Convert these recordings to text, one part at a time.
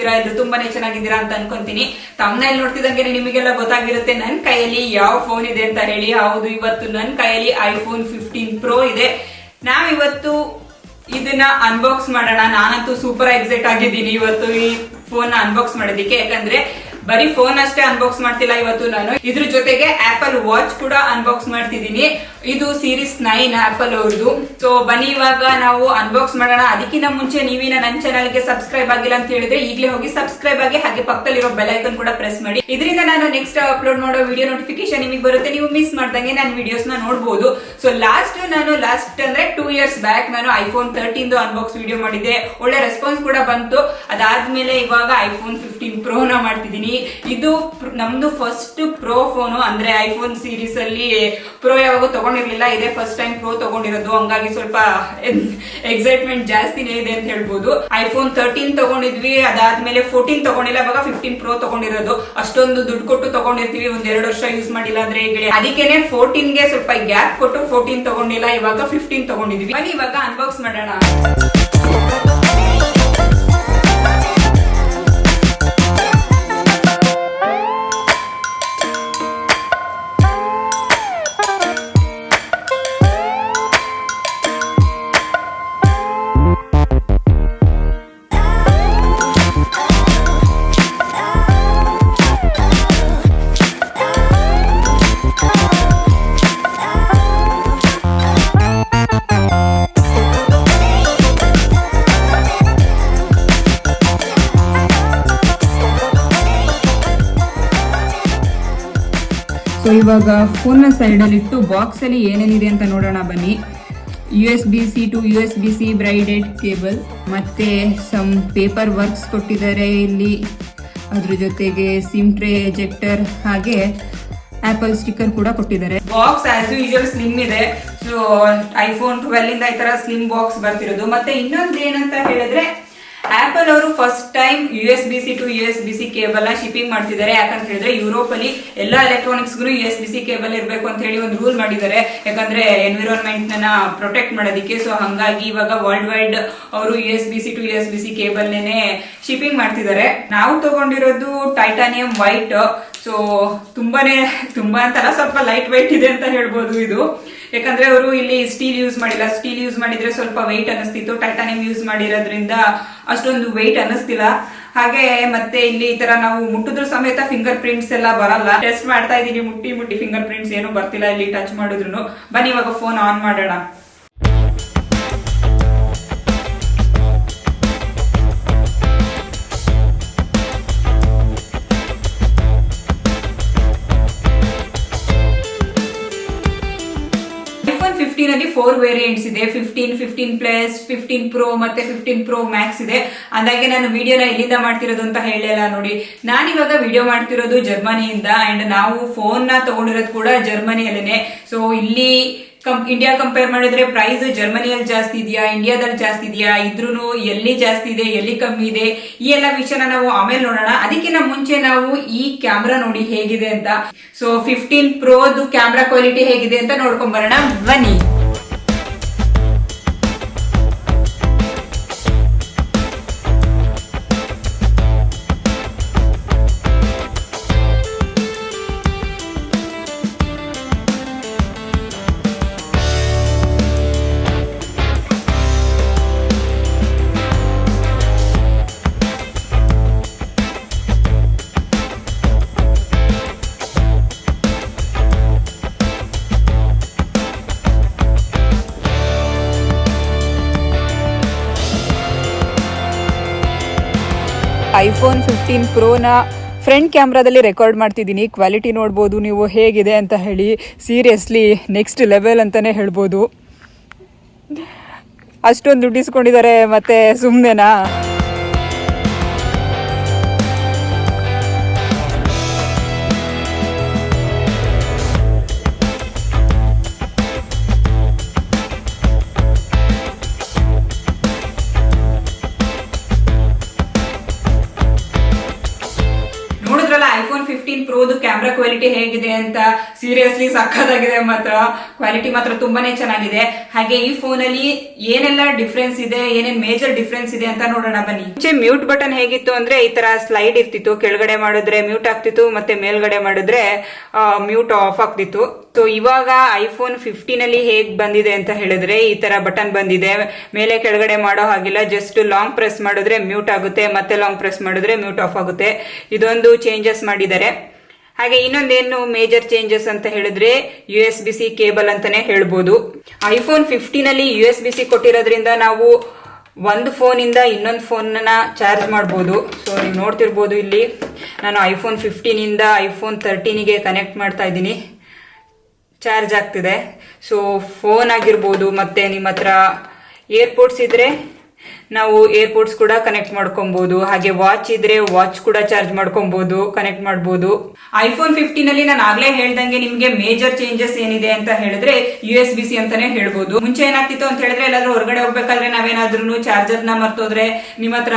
ಹೇಗಿದ್ದೀರಾ? ಎಲ್ಲರೂ ತುಂಬಾನೇ ಚೆನ್ನಾಗಿದ್ದೀರಾ ಅಂತ ಅನ್ಕೊಂತೀನಿ. ತಮ್ಮನೇಲಿ ನೋಡ್ತಿದಂಗೆ ನಿಮಗೆಲ್ಲ ಗೊತ್ತಾಗಿರುತ್ತೆ ನನ್ನ ಕೈಯಲ್ಲಿ ಯಾವ ಫೋನ್ ಇದೆ ಅಂತ ಹೇಳಿ. ಹೌದು, ಇವತ್ತು ನನ್ನ ಕೈಯಲ್ಲಿ iPhone 15 Pro ಇದೆ. ನಾವಿವತ್ತು ಇದನ್ನ ಅನ್ಬಾಕ್ಸ್ ಮಾಡೋಣ. ನಾನಂತೂ ಸೂಪರ್ ಎಕ್ಸೈಟ್ ಆಗಿದ್ದೀನಿ ಇವತ್ತು ಈ ಫೋನ್ ಅನ್ಬಾಕ್ಸ್ ಮಾಡೋದಿಕ್ಕೆ. ಯಾಕಂದ್ರೆ ಬರೀ ಫೋನ್ ಅಷ್ಟೇ ಅನ್ಬಾಕ್ಸ್ ಮಾಡ್ತಿಲ್ಲ ಇವತ್ತು ನಾನು, ಇದ್ರ ಜೊತೆಗೆ ಆಪಲ್ ವಾಚ್ ಕೂಡ ಅನ್ಬಾಕ್ಸ್ ಮಾಡ್ತಿದ್ದೀನಿ. ಇದು ಸೀರೀಸ್ 9 ಆಪಲ್ ಅವ್ರದ್ದು. ಸೊ ಬನ್ನಿ ಇವಾಗ ನಾವು ಅನ್ಬಾಕ್ಸ್ ಮಾಡೋಣ. ಅದಕ್ಕಿಂತ ಮುಂಚೆ ನೀವಿನ ನನ್ನ ಚಾನಲ್ ಗೆ ಸಬ್ಸ್ಕ್ರೈಬ್ ಆಗಿಲ್ಲ ಅಂತ ಹೇಳಿದ್ರೆ ಈಗಲೇ ಹೋಗಿ ಸಬ್ಸ್ಕ್ರೈಬ್ ಆಗಿ, ಹಾಗೆ ಪಕ್ಕದಲ್ಲಿರೋ ಬೆಲ್ ಐಕನ್ ಕೂಡ ಪ್ರೆಸ್ ಮಾಡಿ. ಇದರಿಂದ ನಾನು ನೆಕ್ಸ್ಟ್ ಅಪ್ಲೋಡ್ ಮಾಡೋ ವಿಡಿಯೋ ನೋಟಿಫಿಕೇಶನ್ ನಿಮಗೆ ಬರುತ್ತೆ. ನೀವು ಮಿಸ್ ಮಾಡ್ದಂಗೆ ನಾನು ವಿಡಿಯೋಸ್ ನ ನೋಡಬಹುದು. ಸೊ ಲಾಸ್ಟ್ ಅಂದ್ರೆ 2 years ಬ್ಯಾಕ್ ನಾನು iPhone 13 ಅನ್ಬಾಕ್ಸ್ ವಿಡಿಯೋ ಮಾಡಿದ್ದೆ. ಒಳ್ಳೆ ರೆಸ್ಪಾನ್ಸ್ ಕೂಡ ಬಂತು. ಅದಾದ್ಮೇಲೆ ಇವಾಗ iPhone 15 Pro ನ ಮಾಡ್ತಿದ್ದೀನಿ. ಇದು ನಮ್ದು ಫಸ್ಟ್ ಪ್ರೋ ಫೋನು. ಅಂದ್ರೆ ಐಫೋನ್ ಸೀರೀಸ್ ಅಲ್ಲಿ ಪ್ರೋ ಯಾವಾಗ ತಗೊಂಡಿರ್ಲಿಲ್ಲ, ಇದೇ ಫಸ್ಟ್ ಟೈಮ್ ಪ್ರೋ ತಗೊಂಡಿರೋದು. ಹಂಗಾಗಿ ಸ್ವಲ್ಪ ಎಕ್ಸೈಟ್ಮೆಂಟ್ ಜಾಸ್ತಿನೇ ಇದೆ ಅಂತ ಹೇಳ್ಬೋದು. iPhone 13 ತಗೊಂಡಿದ್ವಿ, ಅದಾದ್ಮೇಲೆ 14 ತಗೊಂಡಿಲ್ಲ, ಇವಾಗ 15 Pro ತಗೊಂಡಿರೋದು. ಅಷ್ಟೊಂದು ದುಡ್ಡು ಕೊಟ್ಟು ತಗೊಂಡಿರ್ತೀವಿ, 1-2 ವರ್ಷ ಯೂಸ್ ಮಾಡಿಲ್ಲ ಅಂದ್ರೆ ಹೇಳಿ. ಅದಕ್ಕೇನೆ 14 ಗೆ ಸ್ವಲ್ಪ ಗ್ಯಾಪ್ ಕೊಟ್ಟು 14 ತಗೊಂಡಿಲ್ಲ, ಇವಾಗ 15 ತಗೊಂಡಿದ್ವಿ. ಬನ್ನಿ ಇವಾಗ ಅನ್ಬಾಕ್ಸ್ ಮಾಡೋಣ. ಸೊ ಇವಾಗ ಫೋನ್ ನ ಸೈಡ್ ಅಲ್ಲಿ ಇಟ್ಟು ಬಾಕ್ಸ್ ಅಲ್ಲಿ ಏನೇನಿದೆ ಅಂತ ನೋಡೋಣ ಬನ್ನಿ. USB-C to USB-C braided cable, ಮತ್ತೆ ಸಮ್ ಪೇಪರ್ ವರ್ಕ್ಸ್ ಕೊಟ್ಟಿದ್ದಾರೆ ಇಲ್ಲಿ. ಅದ್ರ ಜೊತೆಗೆ ಸಿಮ್ ಟ್ರೇ, ಎಜೆಕ್ಟರ್, ಹಾಗೆ ಆಪಲ್ ಸ್ಟಿಕ್ಕರ್ ಕೂಡ ಕೊಟ್ಟಿದ್ದಾರೆ. ಬಾಕ್ಸ್ ಆಸ್ ಯೂಶುವಲ್ ಸ್ಲಿಮ್ ಇದೆ. ಸೊ iPhone 12 ಇಂದ ಈ ತರ ಸ್ಲಿಮ್ ಬಾಕ್ಸ್ ಬರ್ತಿರೋದು. ಮತ್ತೆ ಇನ್ನೊಂದು ಏನಂತ ಹೇಳಿದ್ರೆ, ಆಪಲ್ ಅವರು first time USB-C to USB-C cable ನ ಶಿಪ್ಪಿಂಗ್ ಮಾಡ್ತಿದ್ದಾರೆ. ಯಾಕಂತ ಹೇಳಿದ್ರೆ ಯುರೋಪ್ ಅಲ್ಲಿ ಎಲ್ಲಾ ಎಲೆಕ್ಟ್ರಾನಿಕ್ಸ್ ಗೂ USB-C ಕೇಬಲ್ ಇರಬೇಕು ಅಂತ ಹೇಳಿ ಒಂದು ರೂಲ್ ಮಾಡಿದ್ದಾರೆ. ಯಾಕಂದ್ರೆ ಎನ್ವಿರಾನ್ಮೆಂಟ್ ನ ಪ್ರೊಟೆಕ್ಟ್ ಮಾಡೋದಕ್ಕೆ. ಸೊ ಹಂಗಾಗಿ ಇವಾಗ ವರ್ಲ್ಡ್ ವೈಡ್ ಅವರು USB-C to USB-C cable ನೇನೆ shipping ಮಾಡ್ತಿದ್ದಾರೆ. ನಾವು ತಗೊಂಡಿರೋದು ಟೈಟಾನಿಯಂ ವೈಟ್. ಸೊ ತುಂಬಾ ಅಂತಲ್ಲ, ಸ್ವಲ್ಪ ಲೈಟ್ ವೈಟ್ ಇದೆ ಅಂತ ಹೇಳ್ಬೋದು ಇದು. ಯಾಕಂದ್ರೆ ಅವರು ಇಲ್ಲಿ ಸ್ಟೀಲ್ ಯೂಸ್ ಮಾಡಿಲ್ಲ. ಸ್ಟೀಲ್ ಯೂಸ್ ಮಾಡಿದ್ರೆ ಸ್ವಲ್ಪ ವೆಯ್ಟ್ ಅನಿಸ್ತಿತ್ತು. ಟೈಟಾನಿಯಂ ಯೂಸ್ ಮಾಡಿರೋದ್ರಿಂದ ಅಷ್ಟೊಂದು ವೆಯ್ಟ್ ಅನಿಸ್ತಿಲ್ಲ. ಹಾಗೆ ಮತ್ತೆ ಇಲ್ಲಿ ಈ ತರ ನಾವು ಮುಟ್ಟಿದ್ರು ಸಮೇತ ಫಿಂಗರ್ ಪ್ರಿಂಟ್ಸ್ ಎಲ್ಲ ಬರಲ್ಲ. ಟೆಸ್ಟ್ ಮಾಡ್ತಾ ಇದೀನಿ, ಮುಟ್ಟಿ ಫಿಂಗರ್ ಪ್ರಿಂಟ್ಸ್ ಏನು ಬರ್ತಿಲ್ಲ ಇಲ್ಲಿ ಟಚ್ ಮಾಡಿದ್ರು. ಬನ್ನಿ ಇವಾಗ ಫೋನ್ ಆನ್ ಮಾಡೋಣ. iPhone 15 ಅಲ್ಲಿ 4 ವೇರಿಯಂಟ್ಸ್ ಇದೆ. 15 Plus, 15 Pro ಮತ್ತೆ 15 Pro Max ಇದೆ. ಅಂದಾಗೆ ನಾನು ವಿಡಿಯೋನ ಎಲ್ಲಿಂದ ಮಾಡ್ತಿರೋದು ಅಂತ ಹೇಳಿಲ್ಲ ನೋಡಿ. ನಾನಿವಾಗ ವಿಡಿಯೋ ಮಾಡ್ತಿರೋದು ಜರ್ಮನಿಯಿಂದ. ಅಂಡ್ ನಾವು ಫೋನ್ ನ ತಗೊಂಡಿರೋದು ಕೂಡ ಜರ್ಮನಿಯಲ್ಲೇನೆ. ಸೊ ಇಲ್ಲಿ ಇಂಡಿಯಾ ಕಂಪೇರ್ ಮಾಡಿದ್ರೆ ಪ್ರೈಸ್ ಜರ್ಮನಿಯಲ್ಲಿ ಜಾಸ್ತಿ ಇದೆಯಾ, ಇಂಡಿಯಾದಲ್ಲಿ ಜಾಸ್ತಿ ಇದೆಯಾ, ಇದ್ರೂ ಎಲ್ಲಿ ಜಾಸ್ತಿ ಇದೆ, ಎಲ್ಲಿ ಕಮ್ಮಿ ಇದೆ, ಈ ಎಲ್ಲ ವಿಷಯನ ನಾವು ಆಮೇಲೆ ನೋಡೋಣ. ಅದಕ್ಕಿಂತ ಮುಂಚೆ ನಾವು ಈ ಕ್ಯಾಮ್ರಾ ನೋಡಿ ಹೇಗಿದೆ ಅಂತ. ಸೊ 15 Proದು ಕ್ಯಾಮ್ರಾ ಕ್ವಾಲಿಟಿ ಹೇಗಿದೆ ಅಂತ ನೋಡ್ಕೊಂಡ್ ಬರೋಣ ಬನ್ನಿ. iPhone 15 Pro ನ ಫ್ರಂಟ್ ಕ್ಯಾಮ್ರಾದಲ್ಲಿ ರೆಕಾರ್ಡ್ ಮಾಡ್ತಿದ್ದೀನಿ. ಕ್ವಾಲಿಟಿ ನೋಡ್ಬೋದು ನೀವು ಹೇಗಿದೆ ಅಂತ ಹೇಳಿ. ಸೀರಿಯಸ್ಲಿ ನೆಕ್ಸ್ಟ್ ಲೆವೆಲ್ ಅಂತಲೇ ಹೇಳ್ಬೋದು. ಅಷ್ಟೊಂದು ದುಡ್ಡು ಇಸ್ಕೊಂಡಿದ್ದಾರೆ, ಮತ್ತೆ ಸುಮ್ಮನೆನಾ? ಐಫೋನ್ 15 ಪ್ರೋದು ಕ್ಯಾಮ್ರಾ ಕ್ವಾಲಿಟಿ ಹೇಗಿದೆ ಅಂತ ಸೀರಿಯಸ್ಲಿ ಸಕ್ಕತ್ತಾಗಿದೆ, ಮಾತ್ರ ಕ್ವಾಲಿಟಿ ಮಾತ್ರ ತುಂಬಾನೇ ಚೆನ್ನಾಗಿದೆ. ಹಾಗೆ ಈ ಫೋನ್ ಅಲ್ಲಿ ಏನೆಲ್ಲ ಡಿಫ್ರೆನ್ಸ್ ಇದೆ, ಏನೇನ್ ಮೇಜರ್ ಡಿಫ್ರೆನ್ಸ್ ಇದೆ ಅಂತ ನೋಡೋಣ ಬನ್ನಿ. ಮುಂಚೆ ಮ್ಯೂಟ್ ಬಟನ್ ಹೇಗಿತ್ತು ಅಂದ್ರೆ ಈ ತರ ಸ್ಲೈಡ್ ಇರ್ತಿತ್ತು, ಕೆಳಗಡೆ ಮಾಡಿದ್ರೆ ಮ್ಯೂಟ್ ಆಗ್ತಿತ್ತು, ಮತ್ತೆ ಮೇಲ್ಗಡೆ ಮಾಡಿದ್ರೆ ಮ್ಯೂಟ್ ಆಫ್ ಆಗ್ತಿತ್ತು. ಸೊ ಇವಾಗ ಐಫೋನ್ 15 ಅಲ್ಲಿ ಹೇಗ್ ಬಂದಿದೆ ಅಂತ ಹೇಳಿದ್ರೆ ಈ ತರ ಬಟನ್ ಬಂದಿದೆ, ಮೇಲೆ ಕೆಳಗಡೆ ಮಾಡೋ ಹಾಗಿಲ್ಲ, ಜಸ್ಟ್ ಲಾಂಗ್ ಪ್ರೆಸ್ ಮಾಡಿದ್ರೆ ಮ್ಯೂಟ್ ಆಗುತ್ತೆ, ಮತ್ತೆ ಲಾಂಗ್ ಪ್ರೆಸ್ ಮಾಡಿದ್ರೆ ಮ್ಯೂಟ್ ಆಫ್ ಆಗುತ್ತೆ. ಇದೊಂದು ಚೇಂಜಸ್ ಮಾಡಿದ್ದಾರೆ. ಹಾಗೆ ಇನ್ನೊಂದೇನು ಮೇಜರ್ ಚೇಂಜಸ್ ಅಂತ ಹೇಳಿದ್ರೆ USB-C ಕೇಬಲ್ ಅಂತಾನೆ ಹೇಳ್ಬೋದು. ಐಫೋನ್ 15 ಅಲ್ಲಿ USB-C ಕೊಟ್ಟಿರೋದ್ರಿಂದ ನಾವು ಒಂದು ಫೋನ್ ಇಂದ ಇನ್ನೊಂದು ಫೋನ್ ಚಾರ್ಜ್ ಮಾಡಬಹುದು. ಸೊ ನೀವು ನೋಡ್ತಿರ್ಬೋದು ಇಲ್ಲಿ ನಾನು ಐಫೋನ್ 15 ಇಂದ ಐಫೋನ್ 13ಗೆ ಕನೆಕ್ಟ್ ಮಾಡ್ತಾ ಇದ್ದೀನಿ, ಚಾರ್ಜ್ ಆಗ್ತಿದೆ. ಸೊ ಫೋನ್ ಆಗಿರ್ಬೋದು, ಮತ್ತೆ ನಿಮ್ಮ ಹತ್ರ ಏರ್ಪೋರ್ಟ್ಸ್ ಇದ್ರೆ ನಾವು ಏರ್ಪೋರ್ಟ್ಸ್ ಕೂಡ ಕನೆಕ್ಟ್ ಮಾಡ್ಕೊಬಹುದು. ಹಾಗೆ ವಾಚ್ ಇದ್ರೆ ವಾಚ್ ಕೂಡ ಚಾರ್ಜ್ ಮಾಡ್ಕೊಬಹುದು, ಕನೆಕ್ಟ್ ಮಾಡಬಹುದು. ಐಫೋನ್ 15 ಅಲ್ಲಿ ನಾನು ಆಗ್ಲೇ ಹೇಳ್ದಂಗೆ ನಿಮ್ಗೆ ಮೇಜರ್ ಚೇಂಜಸ್ ಏನಿದೆ ಅಂತ ಹೇಳಿದ್ರೆ USB-C ಅಂತಾನೆ ಹೇಳ್ಬೋದು. ಮುಂಚೆ ಏನಾಗ್ತಿತ್ತು ಅಂತ ಹೇಳಿದ್ರೆ ಎಲ್ಲಾದ್ರೂ ಹೊರಗಡೆ ಹೋಗ್ಬೇಕಾದ್ರೆ ನಾವೇನಾದ್ರೂ ಚಾರ್ಜರ್ ನ ಮರ್ತೋದ್ರೆ ನಿಮ್ಮ ಹತ್ರ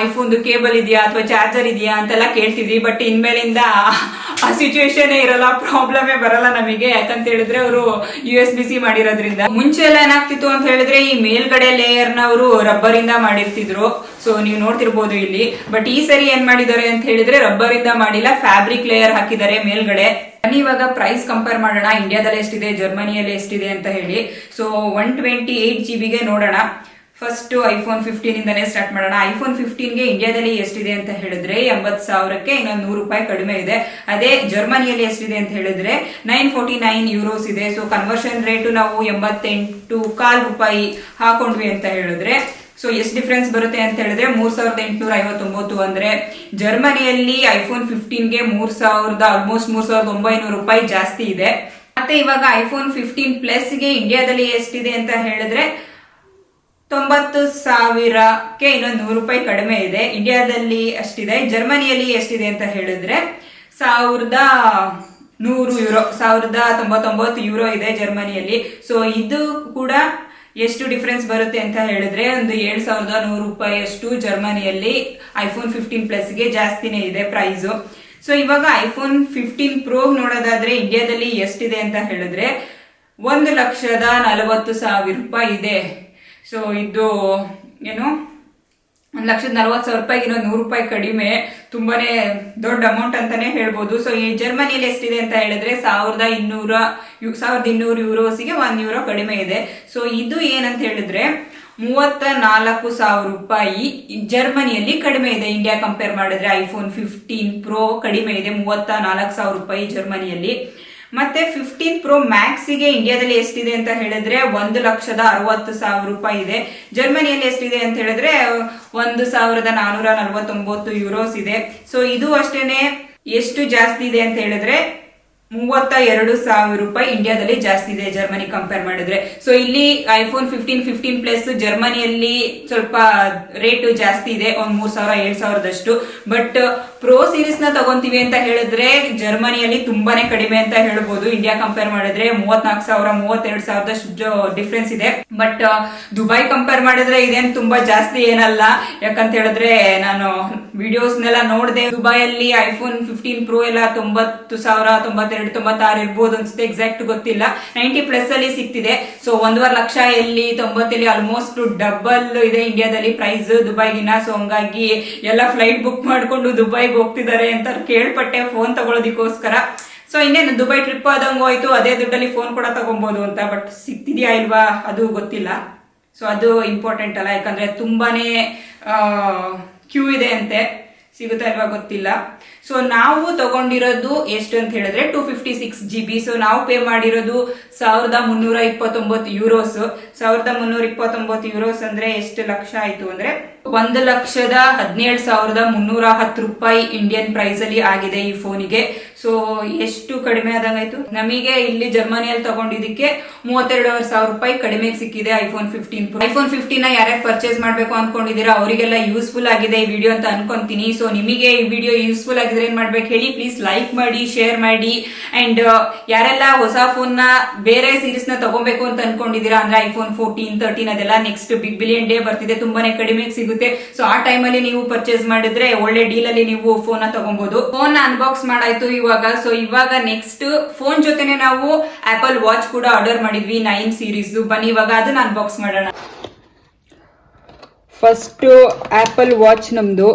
ಐಫೋನ್ ಕೇಬಲ್ ಇದೆಯಾ ಅಥವಾ ಚಾರ್ಜರ್ ಇದೆಯಾ ಅಂತೆಲ್ಲ ಕೇಳ್ತಿದ್ವಿ. ಬಟ್ ಇನ್ಮೇಲಿಂದ ಆ ಸಿಚುವೇಶನ್ ಇರಲ್ಲ, ಪ್ರಾಬ್ಲಮೇ ಬರಲ್ಲ ನಮಗೆ, ಯಾಕಂತ ಹೇಳಿದ್ರೆ ಅವರು USB-C ಮಾಡಿರೋದ್ರಿಂದ. ಮುಂಚೆ ಎಲ್ಲ ಏನಾಗ್ತಿತ್ತು ಅಂತ ಹೇಳಿದ್ರೆ ಈ ಮೇಲ್ಗಡೆ ಲೇಯರ್ ನ ಅವರು ರಬ್ಬರ್ ಇಂದ ಮಾಡಿರ್ತಿದ್ರು. ಸೊ ನೀವು ನೋಡ್ತಿರ್ಬೋದು ಇಲ್ಲಿ. ಬಟ್ ಈ ಸರಿ ಏನ್ ಮಾಡಿದ್ದಾರೆ ಅಂತ ಹೇಳಿದ್ರೆ ರಬ್ಬರ್ ಇಂದ ಮಾಡಿಲ್ಲ, ಫ್ಯಾಬ್ರಿಕ್ ಲೇಯರ್ ಹಾಕಿದ್ದಾರೆ ಮೇಲ್ಗಡೆ. ಇವಾಗ ಪ್ರೈಸ್ ಕಂಪೇರ್ ಮಾಡೋಣ, ಇಂಡಿಯಾದಲ್ಲಿ ಎಷ್ಟಿದೆ, ಜರ್ಮನಿಯಲ್ಲಿ ಎಷ್ಟಿದೆ ಅಂತ ಹೇಳಿ. ಸೊ 128 GB ನೋಡೋಣ. ಫಸ್ಟ್ ಐಫೋನ್ 15 ಇಂದಾನೆ ಸ್ಟಾರ್ಟ್ ಮಾಡೋಣ. ಐಫೋನ್ 15ಗೆ ಇಂಡಿಯಾದಲ್ಲಿ ಎಷ್ಟಿದೆ ಅಂತ ಹೇಳಿದ್ರೆ 80,000ಕ್ಕೆ ಇನ್ನೊಂದು ₹100 ಕಡಿಮೆ ಇದೆ. ಅದೇ ಜರ್ಮನಿಯಲ್ಲಿ ಎಷ್ಟಿದೆ ಅಂತ ಹೇಳಿದ್ರೆ 949 ಯೂರೋಸ್ ಇದೆ. ಸೊ ಕನ್ವರ್ಷನ್ ರೇಟು ನಾವು 88.25 ಹಾಕೊಂಡ್ವಿ ಅಂತ ಹೇಳಿದ್ರೆ ಸೊ ಎಷ್ಟು ಡಿಫ್ರೆನ್ಸ್ ಬರುತ್ತೆ ಅಂತ ಹೇಳಿದ್ರೆ 3,859. ಅಂದ್ರೆ ಜರ್ಮನಿಯಲ್ಲಿ ಐಫೋನ್ 15ಗೆ 3,000 ಆಲ್ಮೋಸ್ಟ್ ₹3,900 ಜಾಸ್ತಿ ಇದೆ. ಮತ್ತೆ ಇವಾಗ ಐಫೋನ್ 15 ಪ್ಲಸ್ಗೆ ಇಂಡಿಯಾದಲ್ಲಿ ಎಷ್ಟಿದೆ ಅಂತ ಹೇಳಿದ್ರೆ 90,000ಕ್ಕೆ ಇನ್ನೊಂದು ₹100 ಕಡಿಮೆ ಇದೆ. ಇಂಡಿಯಾದಲ್ಲಿ ಅಷ್ಟಿದೆ. ಜರ್ಮನಿಯಲ್ಲಿ ಎಷ್ಟಿದೆ ಅಂತ ಹೇಳಿದ್ರೆ 1,100 ಯೂರೋ, 1,099 ಯೂರೋ ಇದೆ ಜರ್ಮನಿಯಲ್ಲಿ. ಸೊ ಇದು ಕೂಡ ಎಷ್ಟು ಡಿಫ್ರೆನ್ಸ್ ಬರುತ್ತೆ ಅಂತ ಹೇಳಿದ್ರೆ ಒಂದು ₹7,100 ಅಷ್ಟು ಜರ್ಮನಿಯಲ್ಲಿ ಐಫೋನ್ 15 ಪ್ಲಸ್ಗೆ ಜಾಸ್ತಿನೇ ಇದೆ ಪ್ರೈಸ್. ಸೊ ಇವಾಗ ಐಫೋನ್ 15 ಪ್ರೋ ನೋಡೋದಾದ್ರೆ ಇಂಡಿಯಾದಲ್ಲಿ ಎಷ್ಟಿದೆ ಅಂತ ಹೇಳಿದ್ರೆ 1,40,40,000 ಇದೆ. ಸೊ ಇದು ಏನು 1,40,40,000 ಇನ್ನೊಂದು ₹100 ಕಡಿಮೆ, ತುಂಬಾನೇ ದೊಡ್ಡ ಅಮೌಂಟ್ ಅಂತಾನೆ ಹೇಳ್ಬೋದು. ಸೊ ಈ ಜರ್ಮನಿಯಲ್ಲಿ ಎಷ್ಟಿದೆ ಅಂತ ಹೇಳಿದ್ರೆ 1,200 ಯೂರೋಸಿಗೆ €1 ಕಡಿಮೆ ಇದೆ. ಸೊ ಇದು ಏನಂತ ಹೇಳಿದ್ರೆ 34,000 ಜರ್ಮನಿಯಲ್ಲಿ ಕಡಿಮೆ ಇದೆ. ಇಂಡಿಯಾ ಕಂಪೇರ್ ಮಾಡಿದ್ರೆ ಐಫೋನ್ 15 ಪ್ರೋ ಕಡಿಮೆ ಇದೆ, 34,000 ಜರ್ಮನಿಯಲ್ಲಿ. ಮತ್ತೆ 15 ಪ್ರೋ ಮ್ಯಾಕ್ಸಿಗೆ ಇಂಡಿಯಾದಲ್ಲಿ ಎಷ್ಟಿದೆ ಅಂತ ಹೇಳಿದ್ರೆ 1,60,000 ಇದೆ. ಜರ್ಮನಿಯಲ್ಲಿ ಎಷ್ಟಿದೆ ಅಂತ ಹೇಳಿದ್ರೆ 1,449 ಯೂರೋಸ್ ಇದೆ. ಸೊ ಇದು ಅಷ್ಟೇನೆ ಎಷ್ಟು ಜಾಸ್ತಿ ಇದೆ ಅಂತ ಹೇಳಿದ್ರೆ 32,000 ಇಂಡಿಯಾದಲ್ಲಿ ಜಾಸ್ತಿ ಇದೆ ಜರ್ಮನಿ ಕಂಪೇರ್ ಮಾಡಿದ್ರೆ. ಸೊ ಇಲ್ಲಿ ಐಫೋನ್ 15 ಪ್ಲಸ್ ಜರ್ಮನಿಯಲ್ಲಿ ಸ್ವಲ್ಪ ರೇಟ್ ಜಾಸ್ತಿ ಇದೆ, ಒಂದ್ 3,000-7,000 ಬಟ್ ಪ್ರೋ ಸೀರೀಸ್ ನ ತಗೊಂತೀವಿ ಅಂತ ಹೇಳಿದ್ರೆ ಜರ್ಮನಿಯಲ್ಲಿ ತುಂಬಾನೇ ಕಡಿಮೆ ಅಂತ ಹೇಳ್ಬೋದು. ಇಂಡಿಯಾ ಕಂಪೇರ್ ಮಾಡಿದ್ರೆ 34,000-32,000 ಡಿಫ್ರೆನ್ಸ್ ಇದೆ. ಬಟ್ ದುಬೈ ಕಂಪೇರ್ ಮಾಡಿದ್ರೆ ಇದೇನ್ ತುಂಬಾ ಜಾಸ್ತಿ ಏನಲ್ಲ, ಯಾಕಂತ ಹೇಳಿದ್ರೆ ನಾನು ವಿಡಿಯೋಸ್ ನೆಲ್ಲ ನೋಡಿದೆ. ದುಬೈಯಲ್ಲಿ ಐಫೋನ್ 15 ಪ್ರೋ ಎಲ್ಲ 90,000, 92,000, 96 ಇರ್ಬೋದು ಅನ್ಸುತ್ತೆ, ಎಕ್ಸಾಕ್ಟ್ ಗೊತ್ತಿಲ್ಲ. 90+ ಅಲ್ಲಿ ಸಿಗ್ತಿದೆ. ಸೊ 1,50,000 ಲಕ್ಷ ಎಲ್ಲಿ 90 ಆಲ್ಮೋಸ್ಟ್ ಡಬಲ್ ಇದೆ ಇಂಡಿಯಾದಲ್ಲಿ ಪ್ರೈಸ್ ದುಬೈಗಿನ. ಸೊ ಹಂಗಾಗಿ ಎಲ್ಲ ಫ್ಲೈಟ್ ಬುಕ್ ಮಾಡ್ಕೊಂಡು ದುಬೈಗೆ ಹೋಗ್ತಿದ್ದಾರೆ ಅಂತ ಕೇಳ್ಪಟ್ಟೆ ಫೋನ್ ತಗೊಳ್ಳೋದಿಕ್ಕೋಸ್ಕರ. ಸೊ ಇನ್ನೇನು ದುಬೈ ಟ್ರಿಪ್ ಆದಂಗ ಹೋಯ್ತು, ಅದೇ ದುಡ್ಡಲ್ಲಿ ಫೋನ್ ಕೂಡ ತಗೊಬಹುದು ಅಂತ. ಬಟ್ ಸಿಗ್ತಿದ್ಯಾ ಇಲ್ವಾ ಅದು ಗೊತ್ತಿಲ್ಲ. ಸೊ ಅದು ಇಂಪಾರ್ಟೆಂಟ್ ಅಲ್ಲ, ಯಾಕಂದ್ರೆ ತುಂಬಾನೇ ಕ್ಯೂ ಇದೆ ಅಂತೆ, ಸಿಗುತ್ತಾ ಇಲ್ವಾ ಗೊತ್ತಿಲ್ಲ. ಸೊ ನಾವು ತಗೊಂಡಿರೋದು ಎಷ್ಟು ಅಂತ ಹೇಳಿದ್ರೆ 256 GB. ಸೊ ನಾವು ಪೇ ಮಾಡಿರೋದು 1,329 ಯೂರೋಸ್. 1,329 ಯೂರೋಸ್ ಅಂದ್ರೆ ಎಷ್ಟು ಲಕ್ಷ ಆಯ್ತು ಅಂದ್ರೆ 1,17,310 ಇಂಡಿಯನ್ ಪ್ರೈಸ್ ಅಲ್ಲಿ ಆಗಿದೆ ಈ ಫೋನಿಗೆ. ಸೊ ಎಷ್ಟು ಕಡಿಮೆ ಆದಂಗಾಯ್ತು. ನಮಗೆ ಇಲ್ಲಿ ಜರ್ಮನಿಯಲ್ಲಿ ತಗೊಂಡಿದ್ದಕ್ಕೆ 32,500 ರೂಪಾಯಿ ಕಡಿಮೆ ಸಿಕ್ಕಿದೆ ಐಫೋನ್ 15 Pro. ಐಫೋನ್ 15 ಯಾರ್ಯಾರು ಪರ್ಚೇಸ್ ಮಾಡ್ಬೇಕು ಅನ್ಕೊಂಡಿದ್ದೀರಾ ಅವರಿಗೆಲ್ಲ ಯೂಸ್ಫುಲ್ ಆಗಿದೆ ಈ ವಿಡಿಯೋ ಅಂತ ಅನ್ಕೊಂತೀನಿ. ಸೊ ನಿಮಗೆ ಈ ವಿಡಿಯೋ ಯೂಸ್ಫುಲ್ ಆಗಿದ್ರೆ ಏನ್ ಮಾಡ್ಬೇಕು ಹೇಳಿ, ಪ್ಲೀಸ್ ಲೈಕ್ ಮಾಡಿ, ಶೇರ್ ಮಾಡಿ. ಅಂಡ್ ಯಾರೆಲ್ಲ ಹೊಸ ಫೋನ್ ನ ಬೇರೆ ಸೀರೀಸ್ ನ ತಗೋಬೇಕು ಅಂತ ಅನ್ಕೊಂಡಿದ್ದೀರಾ ಅಂದ್ರೆ ಐಫೋನ್ 14, 13 ಅದೆಲ್ಲ ನೆಕ್ಸ್ಟ್ ಬಿಗ್ ಬಿಲಿಯನ್ ಡೇ ಬರ್ತಿದೆ, ತುಂಬಾನೇ ಕಡಿಮೆ ಸಿಗುತ್ತೆ. ಸೊ ಆ ಟೈಮ್ ಅಲ್ಲಿ ನೀವು ಪರ್ಚೇಸ್ ಮಾಡಿದ್ರೆ ಒಳ್ಳೆ ಡೀಲ್ ಅಲ್ಲಿ ನೀವು ಫೋನ್ ನ ತಗೊಬಹುದು. ಫೋನ್ ಅನ್ಬಾಕ್ಸ್ ಮಾಡಾಯ್ತು ಇವಾಗ. ಸೊ ಇವಾಗ ನೆಕ್ಸ್ಟ್ ಫೋನ್ ಜೊತೆನೆ ನಾವು ಆಪಲ್ ವಾಚ್ ಕೂಡ ಆರ್ಡರ್ ಮಾಡಿದ್ವಿ 9 ಸೀರೀಸ್. ಬನ್ನಿ ಇವಾಗ ಅದನ್ನ ಅನ್ಬಾಕ್ಸ್ ಮಾಡೋಣ. ಫಸ್ಟ್ ಆಪಲ್ ವಾಚ್ ನಮ್ದು.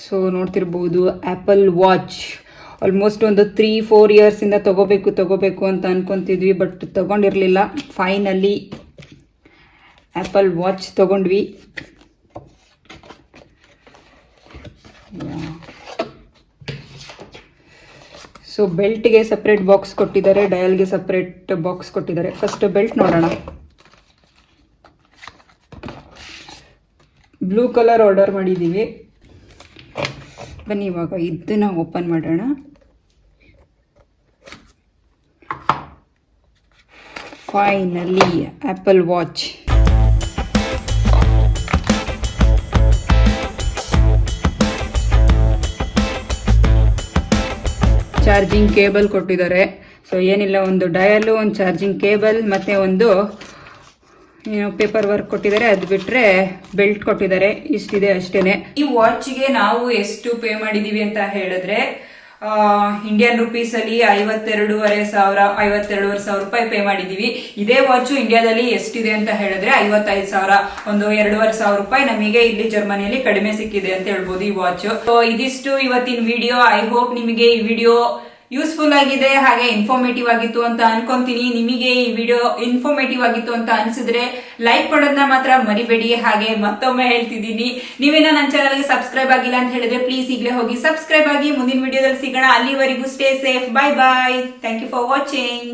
ಸೊ ನೋಡ್ತಿರ್ಬಹುದು ಆಪಲ್ ವಾಚ್ ಆಲ್ಮೋಸ್ಟ್ ಒಂದು 3-4 ಇಯರ್ಸ್ ಇಂದ ತಗೋಬೇಕು ಅಂತ ಅನ್ಕೊಂತಿದ್ವಿ, ಬಟ್ ತಗೊಂಡಿರ್ಲಿಲ್ಲ. ಫೈನಲಿ ಆಪಲ್ ವಾಚ್ ತಗೊಂಡ್ವಿ. ಸೊ ಬೆಲ್ಟ್ಗೆ ಸಪ್ರೇಟ್ ಬಾಕ್ಸ್ ಕೊಟ್ಟಿದ್ದಾರೆ, ಡಯಲ್ಗೆ ಸಪ್ರೇಟ್ ಬಾಕ್ಸ್ ಕೊಟ್ಟಿದ್ದಾರೆ. ಫಸ್ಟ್ ಬೆಲ್ಟ್ ನೋಡೋಣ. ಬ್ಲೂ ಕಲರ್ ಆರ್ಡರ್ ಮಾಡಿದ್ದೀವಿ. ಬನ್ನಿ ಇವಾಗ ಇದನ್ನ ಓಪನ್ ಮಾಡೋಣ. Finally apple watch. Charging cable ಕೊಟ್ಟಿದ್ದಾರೆ. ಸೊ ಏನಿಲ್ಲ, ಒಂದು ಡಯಲ್, ಒಂದು ಚಾರ್ಜಿಂಗ್ ಕೇಬಲ್ ಮತ್ತೆ ಒಂದು ಪೇಪರ್ ವರ್ಕ್ ಕೊಟ್ಟಿದ್ದಾರೆ. ಅದು ಬಿಟ್ರೆ ಬೆಲ್ಟ್ ಕೊಟ್ಟಿದ್ದಾರೆ. ಇಷ್ಟಿದೆ ಅಷ್ಟೇನೆ. ಈ ವಾಚ್ಗೆ ನಾವು ಎಷ್ಟು ಪೇ ಮಾಡಿದೀವಿ ಅಂತ ಹೇಳಿದ್ರೆ ಇಂಡಿಯನ್ ರುಪೀಸ್ ಅಲ್ಲಿ 52,500 ರೂಪಾಯಿ ಪೇ ಮಾಡಿದೀವಿ. ಇದೇ ವಾಚ್ ಇಂಡಿಯಾದಲ್ಲಿ ಎಷ್ಟಿದೆ ಅಂತ ಹೇಳಿದ್ರೆ 55,000, ಒಂದು 2,500 ರೂಪಾಯಿ ನಮಗೆ ಇಲ್ಲಿ ಜರ್ಮನಿಯಲ್ಲಿ ಕಡಿಮೆ ಸಿಕ್ಕಿದೆ ಅಂತ ಹೇಳ್ಬೋದು ಈ ವಾಚ್. ಸೊ ಇದಿಷ್ಟು ಇವತ್ತಿನ ವಿಡಿಯೋ. ಐ ಹೋಪ್ ನಿಮಗೆ ಈ ವಿಡಿಯೋ ಯೂಸ್ಫುಲ್ ಆಗಿದೆ, ಹಾಗೆ ಇನ್ಫಾರ್ಮೇಟಿವ್ ಆಗಿತ್ತು ಅಂತ ಅನ್ಕೊಂತೀನಿ. ನಿಮಗೆ ಈ ವಿಡಿಯೋ ಇನ್ಫಾರ್ಮೇಟಿವ್ ಆಗಿತ್ತು ಅಂತ ಅನ್ಸಿದ್ರೆ ಲೈಕ್ ಮಾಡೋದನ್ನ ಮಾತ್ರ ಮರಿಬೇಡಿ. ಹಾಗೆ ಮತ್ತೊಮ್ಮೆ ಹೇಳ್ತಿದ್ದೀನಿ, ನೀವೇನ ನನ್ನ ಚಾನಲ್ಗೆ ಸಬ್ಸ್ಕ್ರೈಬ್ ಆಗಿಲ್ಲ ಅಂತ ಹೇಳಿದ್ರೆ ಪ್ಲೀಸ್ ಈಗಲೇ ಹೋಗಿ ಸಬ್ಸ್ಕ್ರೈಬ್ ಆಗಿ. ಮುಂದಿನ ವಿಡಿಯೋದಲ್ಲಿ ಸಿಗೋಣ. ಅಲ್ಲಿವರೆಗೂ stay safe. Bye bye. Thank you for watching.